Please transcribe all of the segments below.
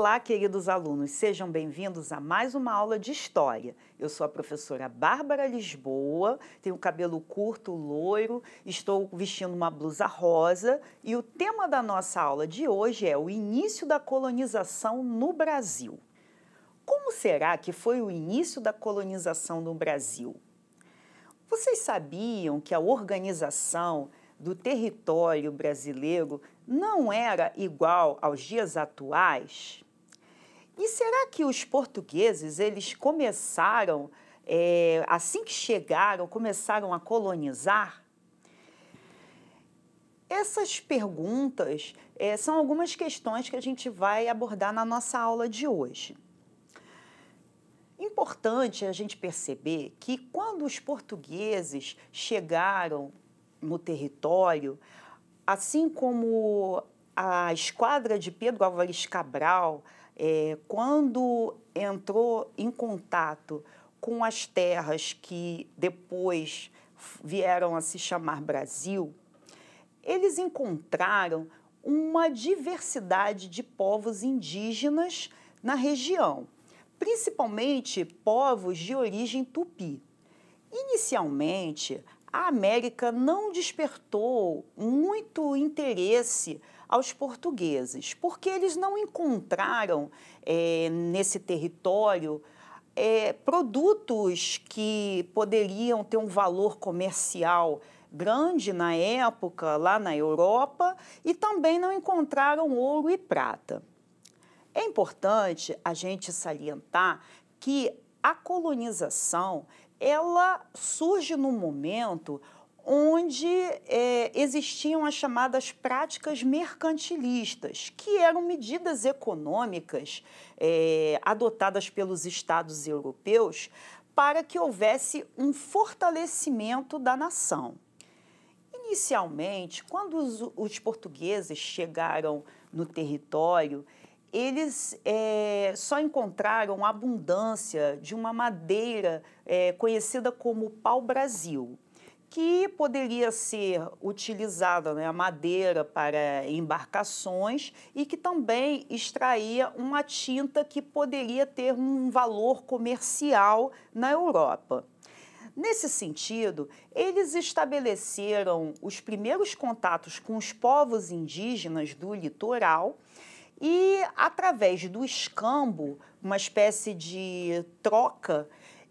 Olá, queridos alunos, sejam bem-vindos a mais uma aula de História. Eu sou a professora Bárbara Lisboa, tenho cabelo curto, loiro, estou vestindo uma blusa rosa e o tema da nossa aula de hoje é o início da colonização no Brasil. Como será que foi o início da colonização no Brasil? Vocês sabiam que a organização do território brasileiro não era igual aos dias atuais? E será que os portugueses, eles começaram, assim que chegaram, começaram a colonizar? Essas perguntas, são algumas questões que a gente vai abordar na nossa aula de hoje. Importante a gente perceber que quando os portugueses chegaram no território, assim como a esquadra de Pedro Álvares Cabral, quando entrou em contato com as terras que depois vieram a se chamar Brasil, eles encontraram uma diversidade de povos indígenas na região, principalmente povos de origem tupi. Inicialmente, a América não despertou muito interesse aos portugueses, porque eles não encontraram nesse território produtos que poderiam ter um valor comercial grande na época, lá na Europa, e também não encontraram ouro e prata. É importante a gente salientar que a colonização ela surge num momento onde existiam as chamadas práticas mercantilistas, que eram medidas econômicas adotadas pelos estados europeus para que houvesse um fortalecimento da nação. Inicialmente, quando os portugueses chegaram no território, eles só encontraram abundância de uma madeira conhecida como pau-brasil, que poderia ser utilizada, né, a madeira para embarcações e que também extraía uma tinta que poderia ter um valor comercial na Europa. Nesse sentido, eles estabeleceram os primeiros contatos com os povos indígenas do litoral e, através do escambo, uma espécie de troca,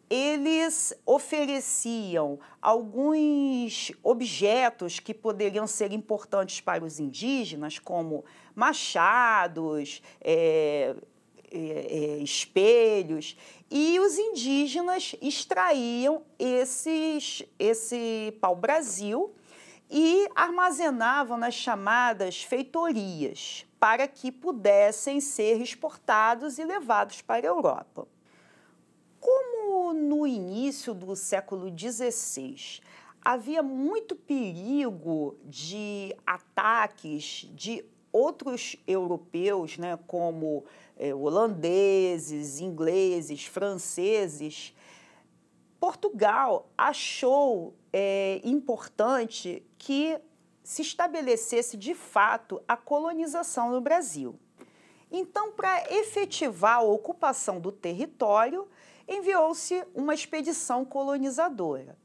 eles ofereciam alguns objetos que poderiam ser importantes para os indígenas, como machados, espelhos, e os indígenas extraíam esse pau-brasil e armazenavam nas chamadas feitorias, para que pudessem ser exportados e levados para a Europa. Como no início do século XVI havia muito perigo de ataques de outros europeus, né, como holandeses, ingleses, franceses, Portugal achou importante que se estabelecesse de fato a colonização no Brasil. Então, para efetivar a ocupação do território, enviou-se uma expedição colonizadora.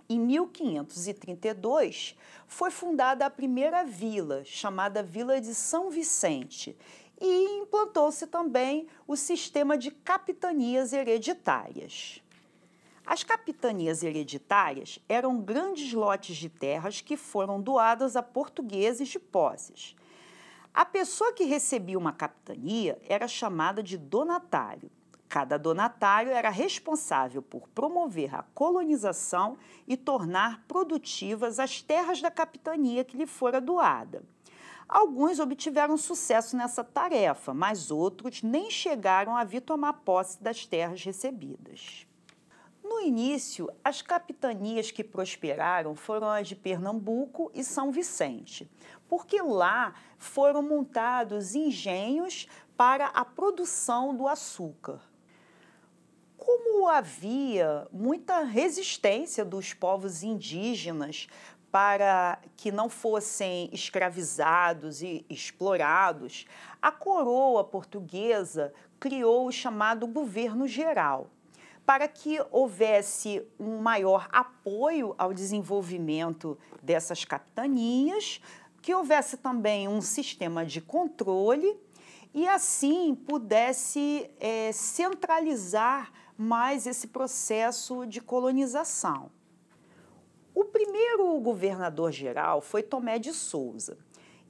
Em 1532, foi fundada a primeira vila, chamada Vila de São Vicente, e implantou-se também o sistema de capitanias hereditárias. As capitanias hereditárias eram grandes lotes de terras que foram doadas a portugueses de posses. A pessoa que recebia uma capitania era chamada de donatário. Cada donatário era responsável por promover a colonização e tornar produtivas as terras da capitania que lhe fora doada. Alguns obtiveram sucesso nessa tarefa, mas outros nem chegaram a vir tomar posse das terras recebidas. No início, as capitanias que prosperaram foram as de Pernambuco e São Vicente, porque lá foram montados engenhos para a produção do açúcar. Como havia muita resistência dos povos indígenas para que não fossem escravizados e explorados, a coroa portuguesa criou o chamado governo geral, para que houvesse um maior apoio ao desenvolvimento dessas capitanias, que houvesse também um sistema de controle e assim pudesse centralizar mais esse processo de colonização. O primeiro governador-geral foi Tomé de Souza,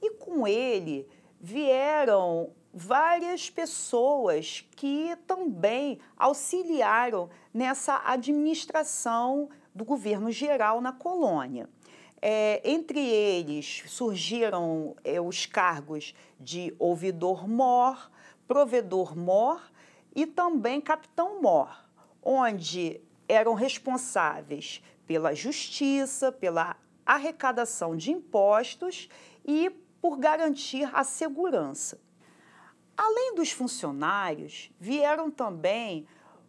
e com ele vieram várias pessoas que também auxiliaram nessa administração do governo geral na colônia. Entre eles surgiram os cargos de ouvidor-mor, provedor-mor e também capitão-mor, onde eram responsáveis pela justiça, pela arrecadação de impostos e por garantir a segurança. Além dos funcionários, vieram também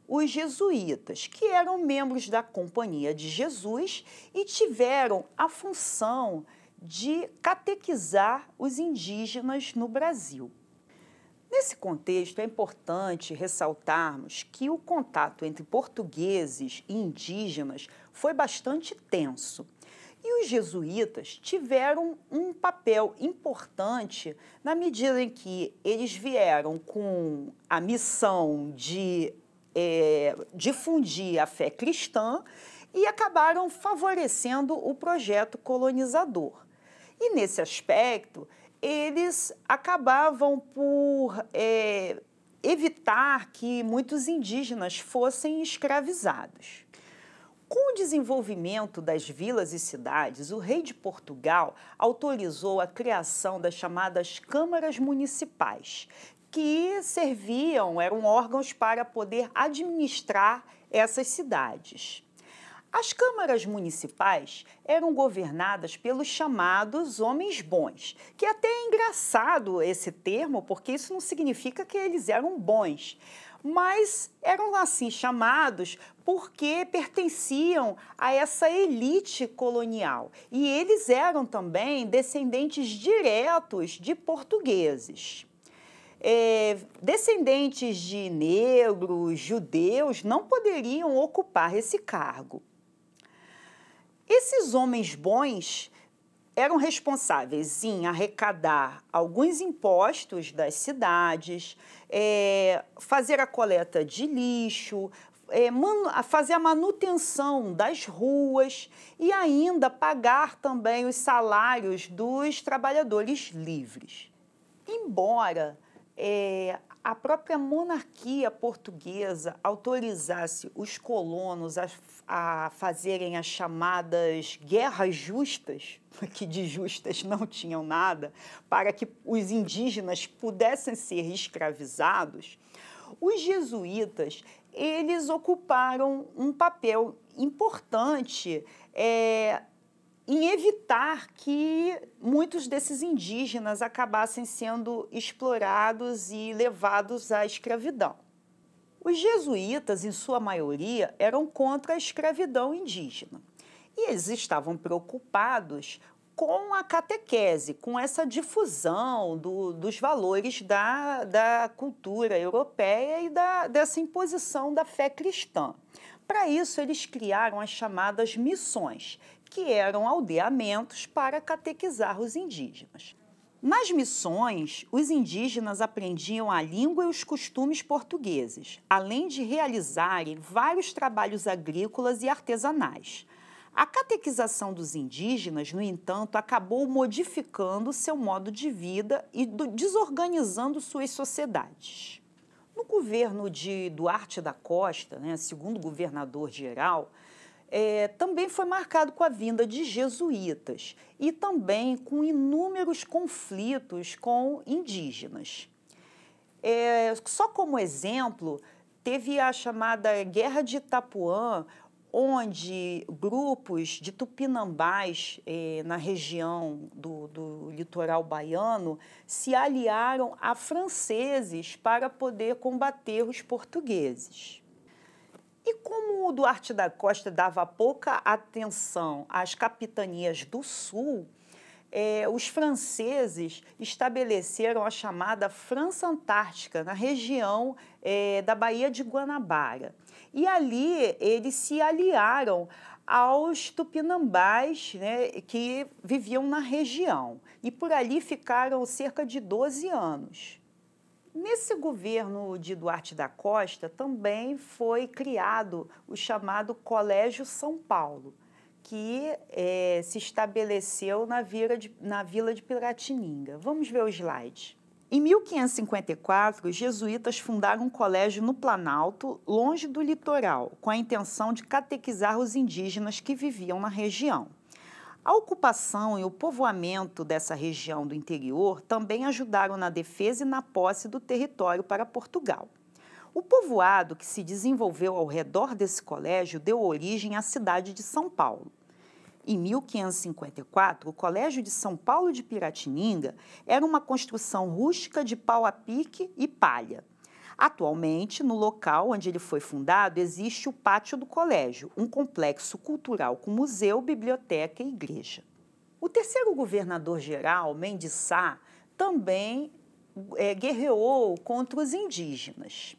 os jesuítas, que eram membros da Companhia de Jesus e tiveram a função de catequizar os indígenas no Brasil. Nesse contexto, é importante ressaltarmos que o contato entre portugueses e indígenas foi bastante tenso. E os jesuítas tiveram um papel importante na medida em que eles vieram com a missão de difundir a fé cristã e acabaram favorecendo o projeto colonizador. E, nesse aspecto, eles acabavam por evitar que muitos indígenas fossem escravizados. Com o desenvolvimento das vilas e cidades, o rei de Portugal autorizou a criação das chamadas câmaras municipais, que eram órgãos para poder administrar essas cidades. As câmaras municipais eram governadas pelos chamados homens bons, que até é engraçado esse termo, porque isso não significa que eles eram bons, mas eram assim chamados porque pertenciam a essa elite colonial. E eles eram também descendentes diretos de portugueses. Descendentes de negros, judeus, não poderiam ocupar esse cargo. Esses homens bons eram responsáveis em arrecadar alguns impostos das cidades, fazer a coleta de lixo, fazer a manutenção das ruas e ainda pagar também os salários dos trabalhadores livres. Embora a própria monarquia portuguesa autorizasse os colonos a fazerem as chamadas guerras justas, que de justas não tinham nada, para que os indígenas pudessem ser escravizados, os jesuítas eles ocuparam um papel importante em evitar que muitos desses indígenas acabassem sendo explorados e levados à escravidão. Os jesuítas, em sua maioria, eram contra a escravidão indígena. E eles estavam preocupados com a catequese, com essa difusão dos valores da cultura europeia e dessa imposição da fé cristã. Para isso, eles criaram as chamadas missões, que eram aldeamentos para catequizar os indígenas. Nas missões, os indígenas aprendiam a língua e os costumes portugueses, além de realizarem vários trabalhos agrícolas e artesanais. A catequização dos indígenas, no entanto, acabou modificando seu modo de vida e desorganizando suas sociedades. No governo de Duarte da Costa, segundo governador-geral, também foi marcado com a vinda de jesuítas e também com inúmeros conflitos com indígenas. Só como exemplo, teve a chamada Guerra de Itapuã, onde grupos de tupinambás na região do litoral baiano se aliaram a franceses para poder combater os portugueses. E como o Duarte da Costa dava pouca atenção às capitanias do Sul, os franceses estabeleceram a chamada França Antártica, na região da Baía de Guanabara. E ali eles se aliaram aos tupinambás, né, que viviam na região. E por ali ficaram cerca de 12 anos. Nesse governo de Duarte da Costa também foi criado o chamado Colégio São Paulo, que se estabeleceu na Vila de Piratininga. Vamos ver o slide. Em 1554, os jesuítas fundaram um colégio no Planalto, longe do litoral, com a intenção de catequizar os indígenas que viviam na região. A ocupação e o povoamento dessa região do interior também ajudaram na defesa e na posse do território para Portugal. O povoado que se desenvolveu ao redor desse colégio deu origem à cidade de São Paulo. Em 1554, o Colégio de São Paulo de Piratininga era uma construção rústica de pau a pique e palha. Atualmente, no local onde ele foi fundado, existe o Pátio do Colégio, um complexo cultural com museu, biblioteca e igreja. O terceiro governador-geral, Mendes Sá, também guerreou contra os indígenas.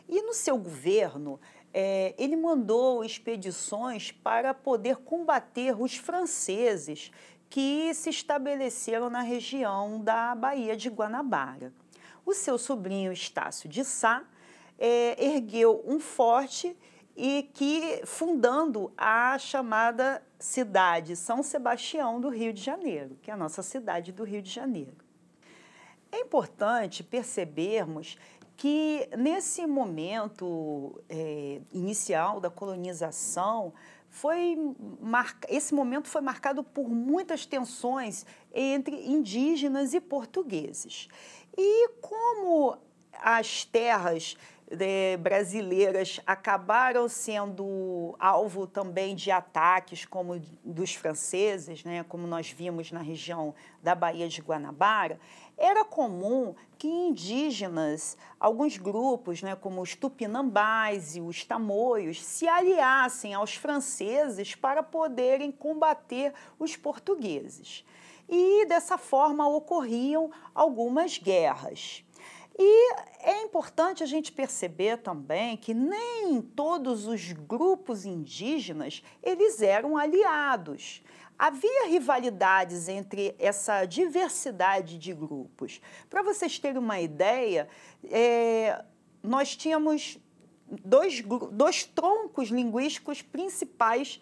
E no seu governo, ele mandou expedições para poder combater os franceses que se estabeleceram na região da Baía de Guanabara. O seu sobrinho Estácio de Sá ergueu um forte fundando a chamada cidade São Sebastião do Rio de Janeiro, que é a nossa cidade do Rio de Janeiro. É importante percebermos que nesse momento inicial da colonização, esse momento foi marcado por muitas tensões entre indígenas e portugueses. E como as terras brasileiras acabaram sendo alvo também de ataques como dos franceses, né, como nós vimos na região da Baía de Guanabara, era comum que indígenas, alguns grupos, né, como os tupinambás e os tamoios, se aliassem aos franceses para poderem combater os portugueses. E dessa forma ocorriam algumas guerras. E é importante a gente perceber também que nem todos os grupos indígenas eles eram aliados. Havia rivalidades entre essa diversidade de grupos. Para vocês terem uma ideia, nós tínhamos dois troncos linguísticos principais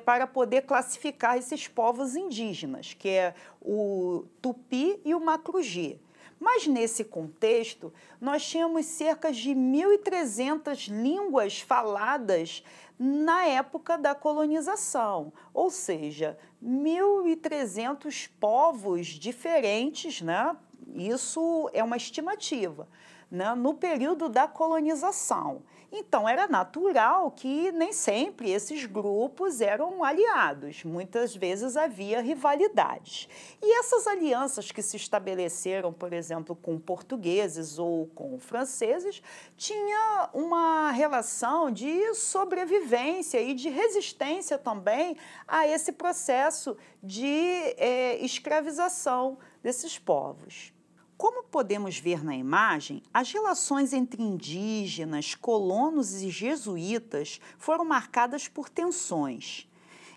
para poder classificar esses povos indígenas, que é o Tupi e o Macru-Gê. Mas, nesse contexto, nós tínhamos cerca de 1.300 línguas faladas na época da colonização, ou seja, 1.300 povos diferentes, né? Isso é uma estimativa, né? No período da colonização. Então, era natural que nem sempre esses grupos eram aliados, muitas vezes havia rivalidades. E essas alianças que se estabeleceram, por exemplo, com portugueses ou com franceses, tinha uma relação de sobrevivência e de resistência também a esse processo de escravização desses povos. Como podemos ver na imagem, as relações entre indígenas, colonos e jesuítas foram marcadas por tensões.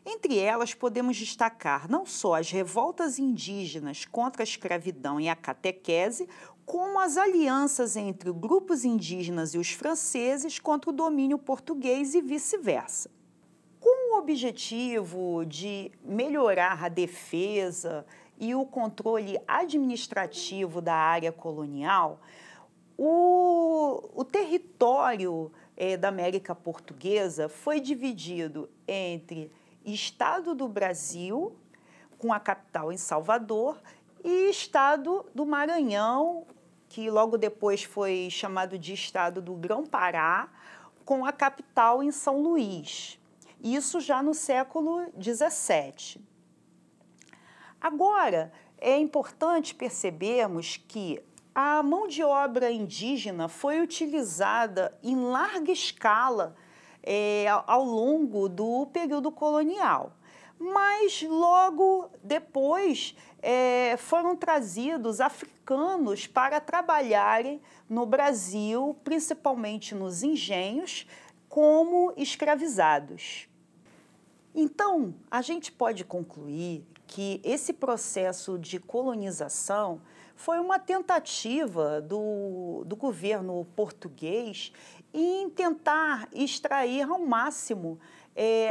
Entre elas, podemos destacar não só as revoltas indígenas contra a escravidão e a catequese, como as alianças entre grupos indígenas e os franceses contra o domínio português e vice-versa. Com o objetivo de melhorar a defesa e o controle administrativo da área colonial, o território da América Portuguesa foi dividido entre Estado do Brasil, com a capital em Salvador, e Estado do Maranhão, que logo depois foi chamado de Estado do Grão-Pará, com a capital em São Luís. Isso já no século XVII. Agora, é importante percebermos que a mão de obra indígena foi utilizada em larga escala ao longo do período colonial. Mas logo depois foram trazidos africanos para trabalharem no Brasil, principalmente nos engenhos, como escravizados. Então, a gente pode concluir que esse processo de colonização foi uma tentativa do governo português em tentar extrair ao máximo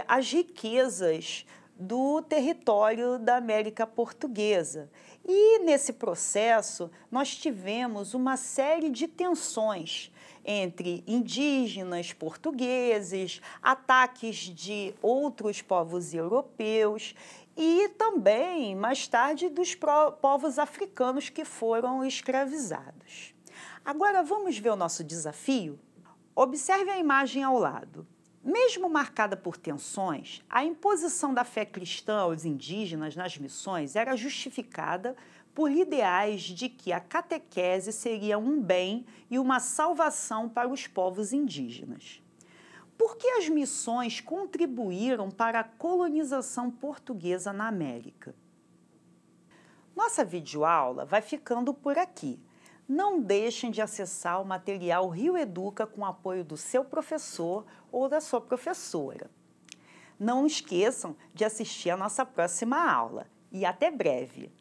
as riquezas do território da América Portuguesa. E nesse processo nós tivemos uma série de tensões entre indígenas portugueses, ataques de outros povos europeus e também, mais tarde, dos povos africanos que foram escravizados. Agora vamos ver o nosso desafio? Observe a imagem ao lado. Mesmo marcada por tensões, a imposição da fé cristã aos indígenas nas missões era justificada por ideais de que a catequese seria um bem e uma salvação para os povos indígenas. Por que as missões contribuíram para a colonização portuguesa na América? Nossa videoaula vai ficando por aqui. Não deixem de acessar o material Rio Educa com o apoio do seu professor ou da sua professora. Não esqueçam de assistir a nossa próxima aula e até breve!